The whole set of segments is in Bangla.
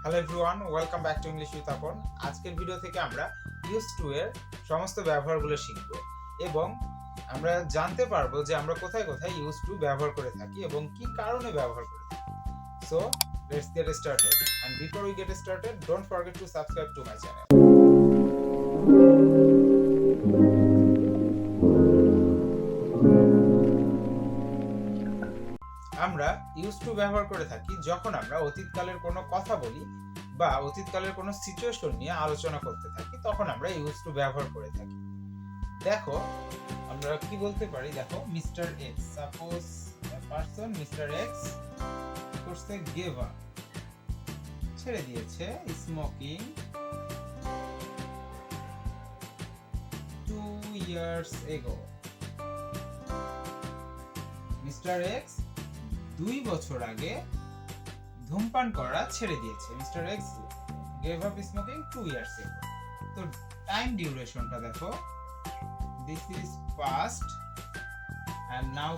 Hello everyone, welcome back to English with আপন। আজকের ভিডিও থেকে আমরা ইউজ টু এর সমস্ত ব্যবহারগুলো শিখব এবং আমরা জানতে পারবো যে আমরা কোথায় কোথায় ইউজ টু ব্যবহার করে থাকি এবং কি কারণে ব্যবহার করে থাকি। So let's get started, and before we get started don't forget to subscribe to my channel. আমরা ইউজ টু ব্যবহার করে থাকি যখন আমরা অতীতকালের কোনো কথা বলি বা অতীতকালের কোনো সিচুয়েশন নিয়ে আলোচনা করতে থাকি, তখন আমরা ইউজ টু ব্যবহার করে থাকি। দেখো আমরা কি বলতে পারি, দেখো mister x, suppose person mister x করছে গিভ আপ, ছেড়ে দিয়েছে smoking 2 years ago। Mister x 2 বছর আগে ধূমপান করা ছেড়ে দিয়েছে। Mister x gave up smoking 2 years ago। তো টাইম ডিউরেশনটা দেখো, this is past and now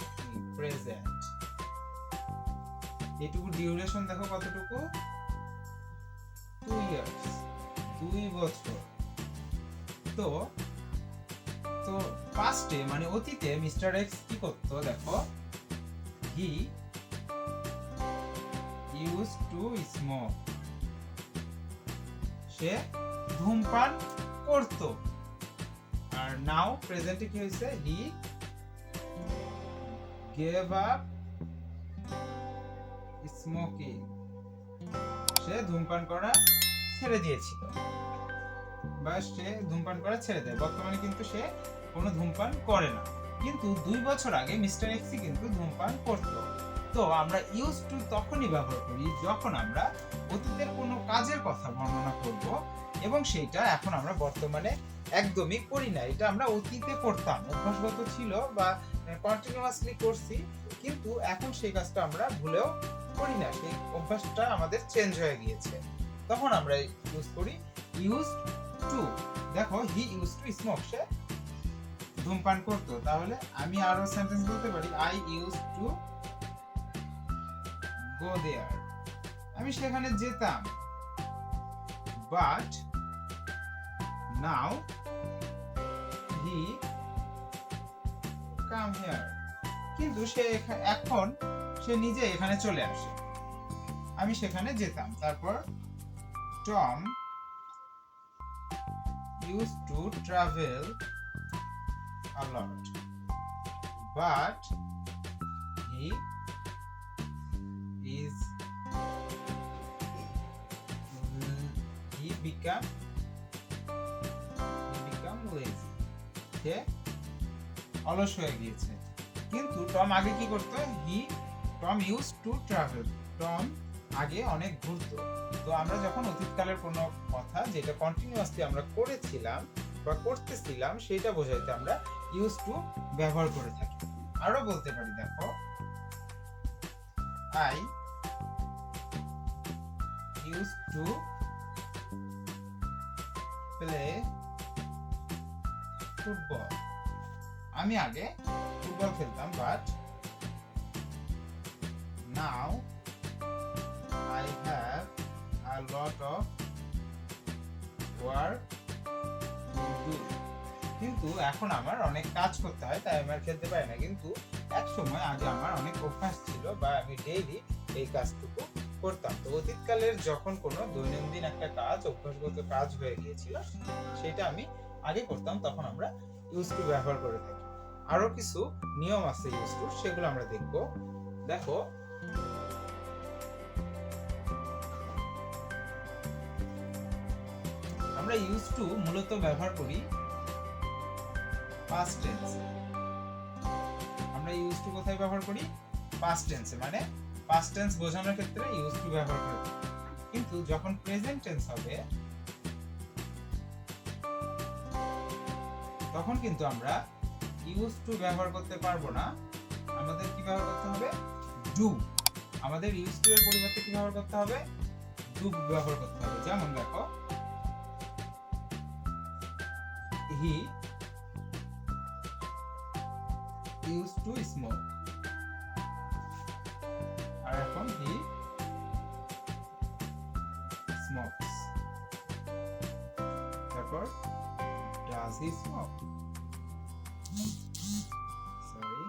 present। এইটুকু ডিউরেশন দেখো কতটুকু, 2 years, 2 বছর। তো তো পাস্টে মানে অতীতে মিস্টার এক্স কি করতো দেখো, he used to smoke, সে ধূমপান করতো। আর নাও প্রেজেন্টে কি হয়েছে, he gave up smoking, সে ধূমপান করা ছেড়ে দিয়েছিল বা সে ধূমপান করা ছেড়ে দেয়। বর্তমানে কিন্তু সে কোনো ধূমপান করে না, কিন্তু 2 বছর আগে মিস্টার এক্সই কিন্তু ধূমপান করতো। তো আমরা ইউজ টু তখনই ব্যবহার করি যখন আমরা অতীতের কোনো কাজের কথা বর্ণনা করব এবং সেইটা এখন আমরা বর্তমানে একদমই করি না। এটা আমরা অতীতে করতাম, অভ্যাসগত ছিল বা কন্টিনিউয়াসলি করছি, কিন্তু এখন সেই কাজটা আমরা ভুলেও করি না, সেই অভ্যাসটা আমাদের চেঞ্জ হয়ে গিয়েছে। তখন আমরা ইউজ করি ইউজ টু। দেখো হি ইউজ টু স্মোক, সে ধূমপান করতো। তাহলে আমি আরো সেন্টেন্স বলতে পারি, I use to go there, আমি সেখানে যেতাম। but now he come here, কিন্তু সে এখন সে নিজে এখানে চলে আসে, আমি সেখানে যেতাম। তারপর Tom used to travel a lot but he become lazy, সে অলস হয়ে গিয়েছে। কিন্তু টম আগে কি করতো, Tom used to travel, Tom আগে অনেক ঘুরতো। তো আমরা যখন অতীতকালের কোনো কথা যেটা কন্টিনিউয়াসলি আমরা করেছিলাম বা করতেছিলাম সেটা বোঝাইতে আমরা ইউজ টু ব্যবহার করে থাকি। আরো বলতে পারি, দেখো I used to play football, আমি আগে ফুটবল খেলতাম, but now I have a lot of work to do, কিন্তু এখন আমার অনেক কাজ করতে হয় তাই আমি আর খেলতে পারি না। কিন্তু এক সময় আগে আমার অনেক অভ্যাস ছিল বা আমি ডেইলি এই কাজটুকু করতাম। তো অতীতকালের যখন কোনো দৈনন্দিন একটা কাজ অভ্যাসগত কাজ হয়ে গিয়েছিল সেটা আমি আগে করতাম, তখন আমরা ইউজ টু ব্যবহার করে থাকি। আরো কিছু নিয়ম আছে ইউজ টু, সেগুলো আমরা দেখব। দেখো আমরা ইউজ টু মূলত ব্যবহার করি পাস্ট টেন্স। আমরা ইউজ টু কোথায় ব্যবহার করি, পাস্ট টেন্সে, মানে পাস্ট টেন্স বোঝানোর ক্ষেত্রে ইউজ টু ব্যবহার করি। কিন্তু যখন প্রেজেন্ট টেন্স হবে তখন কিন্তু আমরা ইউজ টু ব্যবহার করতে পারবো না, আমাদের কি ব্যবহার করতে হবে, ডু। আমাদের ইউজ টু এর পরিবর্তে কি ব্যবহার করতে হবে, ডু ব্যবহার করতে হবে। যেমন দেখো হি used to smoke, আর এখন he smokes. তারপর does he smoke? Sorry.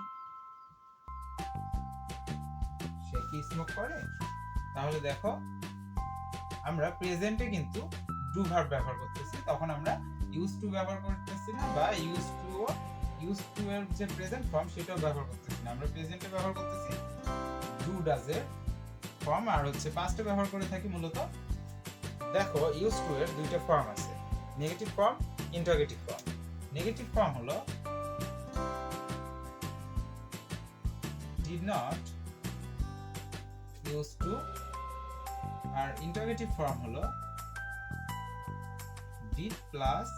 সে কি স্মোক করে? তাহলে দেখো আমরা প্রেজেন্টে কিন্তু ডু ভার্ব ব্যবহার করতেছি, তখন আমরা ইউজ টু ব্যবহার করতেছি না, বা ইউজ টু এর যে প্রেজেন্ট ফর্ম সেটাও ব্যবহার করতেছি না। আমরা প্রেজেন্টে ব্যবহার করতেছি ডু ডাজ এর ফর্ম, আর হচ্ছে পাস্টে ব্যবহার করে থাকি মূলত। দেখো ইউজ টু এর দুইটা ফর্ম আছে, negative form, interrogative form. Negative form হলো did not used to, আর ইন্টারোগেটিভ ফর্ম হলো did প্লাস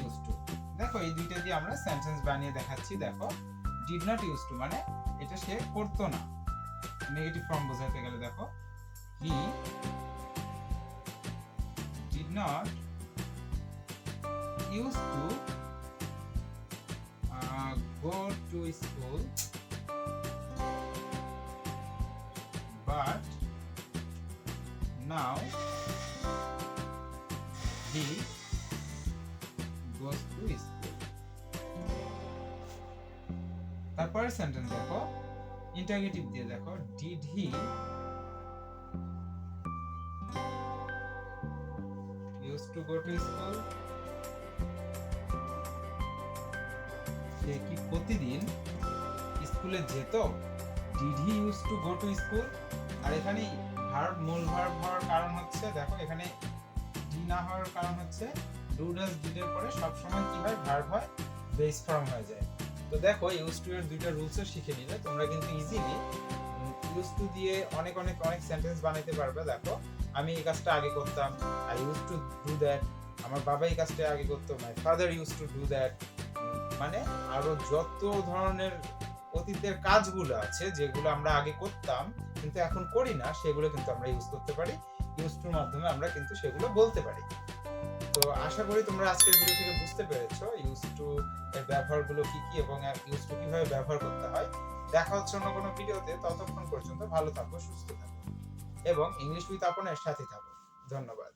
used to। দেখো এই দুইটা দিয়ে আমরা সেন্টেন্স বানিয়ে দেখাচ্ছি। দেখো did not used to মানে এটা সে করতো না, নেগেটিভ ফর্ম বোঝাতে গেলে দেখো he did not used to go to school, but now he goes to school। তারপরের সেন্টেন্স দেখো ইন্টারোগেটিভ দিয়ে, দেখো did he used to go to school, সে কি প্রতিদিন স্কুলে যেত? did he used to go to school। আর এখানে ভার্ব, মূল ভার্ব হওয়ার কারণ হচ্ছে, দেখো এখানে ডি না হওয়ার কারণ হচ্ছে ডু ডাজ ডিড এর পরে সব সময় কি হয়, ভার্ব হয়, বেস ফর্ম হয়ে যায়। তো দেখো ইউজ টু এর দুইটা রুলসও শিখে নিলে তোমরা কিন্তু ইজিলি ইউজ টু দিয়ে অনেক সেন্টেন্স বানাইতে পারবে। দেখো আমি এই কাজটা আগে করতাম, I use to do that. আমার বাবা এই কাজটা আগে করতো, my father use to do that. মানে আরো যত ধরনের অতীতের কাজগুলো আছে যেগুলো আমরা আগে করতাম কিন্তু এখন করি না, সেগুলো কিন্তু আমরা ইউজ করতে পারি, ইউজ টুর মাধ্যমে আমরা কিন্তু সেগুলো বলতে পারি। তো আশা করি তোমরা আজকের ভিডিও থেকে বুঝতে পেরেছো ইউজ টু এর ব্যবহারগুলো কি কি এবং ইউজ টু কিভাবে ব্যবহার করতে হয়। দেখা হচ্ছে অন্য কোনো ভিডিওতে, ততক্ষণ পর্যন্ত ভালো থাকো, সুস্থ থাকো এবং ইংলিশ উইথ আপনের সাথে থাকো। ধন্যবাদ।